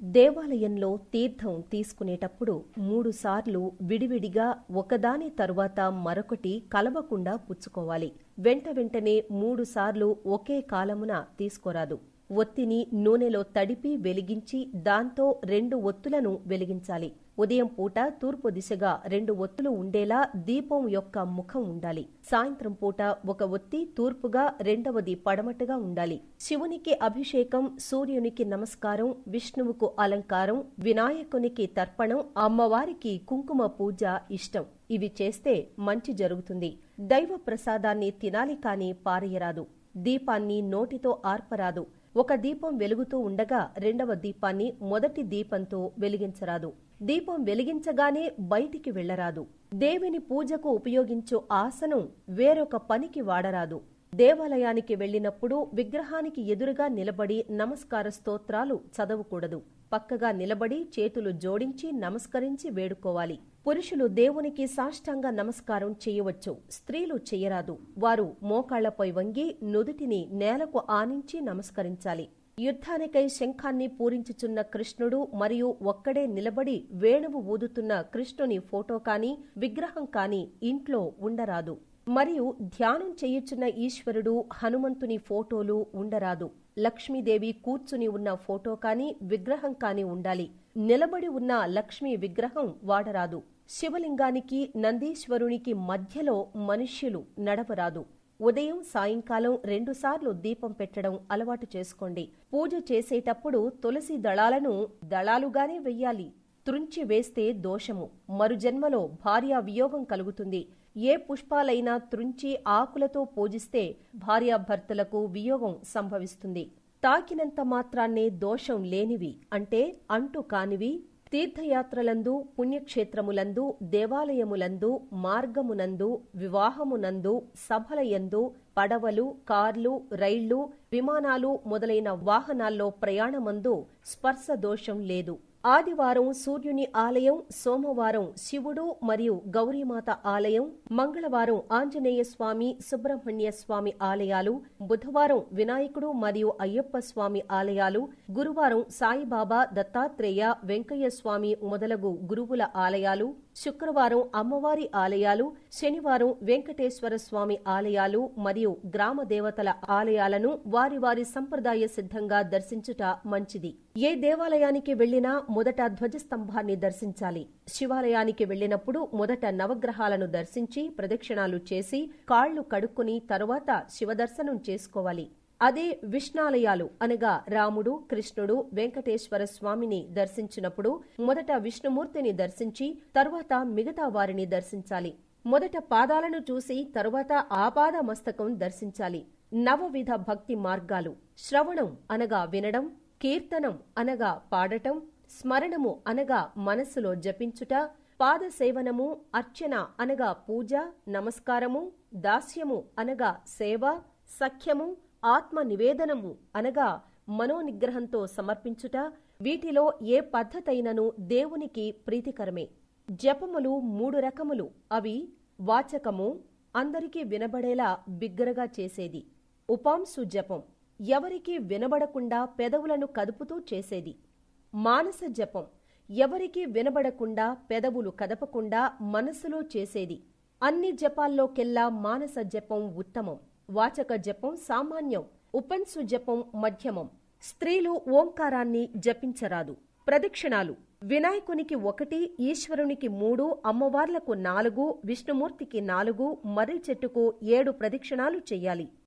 దేవాలయంలో తీర్థం తీసుకునేటప్పుడు 3 సార్లు విడివిడిగా ఒకదాని తరువాత మరొకటి కలవకుండా పుచ్చుకోవాలి. వెంటనే 3 సార్లు ఒకే కాలమున తీసుకోరాదు. ఒత్తిని నూనెలో తడిపి వెలిగించి దాంతో 2 ఒత్తులను వెలిగించాలి. ఉదయం పూట తూర్పు దిశగా 2 ఒత్తులు ఉండేలా దీపం యొక్క ముఖం ఉండాలి. సాయంత్రం పూట ఒక ఒత్తి తూర్పుగా, రెండవది పడమటగా ఉండాలి. శివునికి అభిషేకం, సూర్యునికి నమస్కారం, విష్ణువుకు అలంకారం, వినాయకునికి తర్పణం, అమ్మవారికి కుంకుమ పూజ ఇష్టం. ఇవి చేస్తే మంచి జరుగుతుంది. దైవ ప్రసాదాన్ని తినాలి కాని పారేయరాదు. దీపాన్ని నోటితో ఆర్పరాదు. ఒక దీపం వెలుగుతూ ఉండగా రెండవ దీపాన్ని మొదటి దీపంతో వెలిగించరాదు. దీపం వెలిగించగానే బయటికి వెళ్లరాదు. దేవిని పూజకు ఉపయోగించు ఆసనం వేరొక పనికి వాడరాదు. దేవాలయానికి వెళ్లినప్పుడు విగ్రహానికి ఎదురుగా నిలబడి నమస్కార స్తోత్రాలు చదవకూడదు. పక్కగా నిలబడి చేతులు జోడించి నమస్కరించి వేడుకోవాలి. పురుషులు దేవునికి సాష్టాంగ నమస్కారం చేయవచ్చు, స్త్రీలు చేయరాదు. వారు మోకాళ్లపై వంగి నుదుటిని నేలకు ఆనించి నమస్కరించాలి. యుద్ధానికై శంఖాన్ని పూరించుచున్న కృష్ణుడు మరియు ఒక్కడే నిలబడి వేణువు ఊదుతున్న కృష్ణుని ఫోటో కాని విగ్రహం కాని ఇంట్లో ఉండరాదు. మరియు ధ్యానం చేయుచున్న ఈశ్వరుడు, హనుమంతుని ఫోటోలు ఉండరాదు. లక్ష్మీదేవి కూర్చుని ఉన్న ఫోటో కాని విగ్రహం కాని ఉండాలి. నిలబడి ఉన్న లక్ష్మీ విగ్రహం వాడరాదు. శివలింగానికి, నందీశ్వరునికి మధ్యలో మనుష్యులు నడవరాదు. ఉదయం సాయంకాలం 2 సార్లు దీపం పెట్టడం అలవాటు చేసుకోండి. పూజ చేసేటప్పుడు తులసి దళాలను దళాలుగానే వెయ్యాలి. త్రుంచి వేస్తే దోషము. మరుజన్మలో భార్యా వియోగం కలుగుతుంది. ఏ పుష్పాలైనా త్రుంచి ఆకులతో పూజిస్తే భార్యాభర్తలకు వియోగం సంభవిస్తుంది. తాకినంత మాత్రాన్నే దోషం లేనివి అంటే అంటు కానివి తీర్థయాత్రలందు, పుణ్యక్షేత్రములందు, దేవాలయములందు, మార్గమునందు, వివాహమునందు, సభలయందు, పడవలు, కార్లు, రైళ్లు, విమానాలు మొదలైన వాహనాల్లో ప్రయాణమందు స్పర్శ దోషం లేదు. ఆదివారం సూర్యుని ఆలయం, సోమవారం శివుడు మరియు గౌరీమాత ఆలయం, మంగళవారం ఆంజనేయ స్వామి, సుబ్రహ్మణ్య స్వామి ఆలయాలు, బుధవారం వినాయకుడు మరియు అయ్యప్ప స్వామి ఆలయాలు, గురువారం సాయిబాబా, దత్తాత్రేయ, వెంకయ్య స్వామి మొదలగు గురువుల ఆలయాలు, శుక్రవారం అమ్మవారి ఆలయాలు, శనివారం వెంకటేశ్వర స్వామి ఆలయాలు మరియు గ్రామ దేవతల ఆలయాలను వారి వారి సంప్రదాయ సిద్ధంగా దర్శించుట మంచిది. ఏ దేవాలయానికి వెళ్లినా మొదట ధ్వజస్తంభాన్ని దర్శించాలి. శివాలయానికి వెళ్లినప్పుడు మొదట నవగ్రహాలను దర్శించి ప్రదక్షిణాలు చేసి కాళ్లు కడుక్కుని తరువాత శివదర్శనం చేసుకోవాలి. అదే విష్ణాలయాలు అనగా రాముడు, కృష్ణుడు, వెంకటేశ్వర స్వామిని దర్శించినప్పుడు మొదట విష్ణుమూర్తిని దర్శించి తరువాత మిగతా వారిని దర్శించాలి. మొదట పాదాలను చూసి తరువాత ఆపాద మస్తకం దర్శించాలి. నవవిధ భక్తి మార్గాలు: శ్రవణం అనగా వినడం, కీర్తనం అనగా పాడటం, స్మరణము అనగా మనస్సులో జపించుట, పాదసేవనము, అర్చన అనగా పూజ, నమస్కారము, దాస్యము అనగా సేవ, సఖ్యము, ఆత్మ నివేదనము అనగా మనోనిగ్రహంతో సమర్పించుట. వీటిలో ఏ పద్ధతైనను దేవునికి ప్రీతికరమే. జపములు 3 రకములు. అవి వాచకము, అందరికీ వినబడేలా బిగ్గరగా చేసేది. ఉపాంశు జపం, ఎవరికీ వినబడకుండా పెదవులను కదుపుతూ చేసేది. మానస జపం, ఎవరికీ వినబడకుండా పెదవులు కదపకుండా మనస్సులో చేసేది. అన్ని జపాల్లోకెల్లా మానస జపం ఉత్తమం. వాచక జపం సామాన్యం, ఉపంసు జపం మధ్యమం. స్త్రీలు ఓంకారాన్ని జపించరాదు. ప్రదక్షిణాలు: వినాయకునికి 1, ఈశ్వరునికి 3, అమ్మవార్లకు 4, విష్ణుమూర్తికి 4, మర్రి చెట్టుకు 7 ప్రదక్షిణాలు చెయ్యాలి.